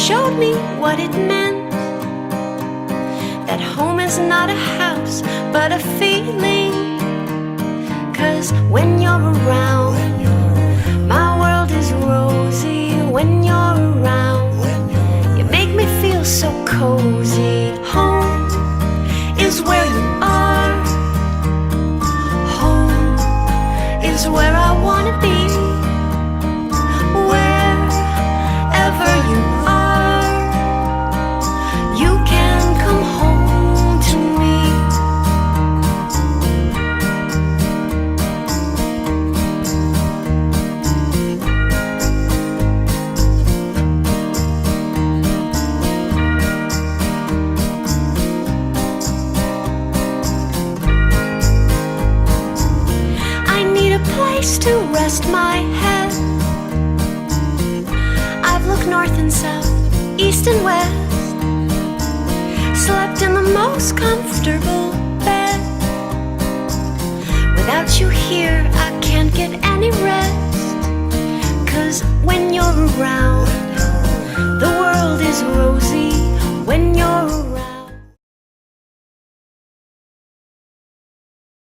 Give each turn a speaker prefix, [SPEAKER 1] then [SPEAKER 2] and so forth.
[SPEAKER 1] showed me what it meant, that home is not a house but a feeling. 'Cause when you're around, my world is rosy. When you're around, you make me feel so cozy. Home is where you are. Home is where I wanna be. Wherever you are, you can come home to me. I need a place to rest my head. I've looked north and south, east and west, slept in the most comfortable bed. Without you here, I can't get any rest. 'Cause when you're around,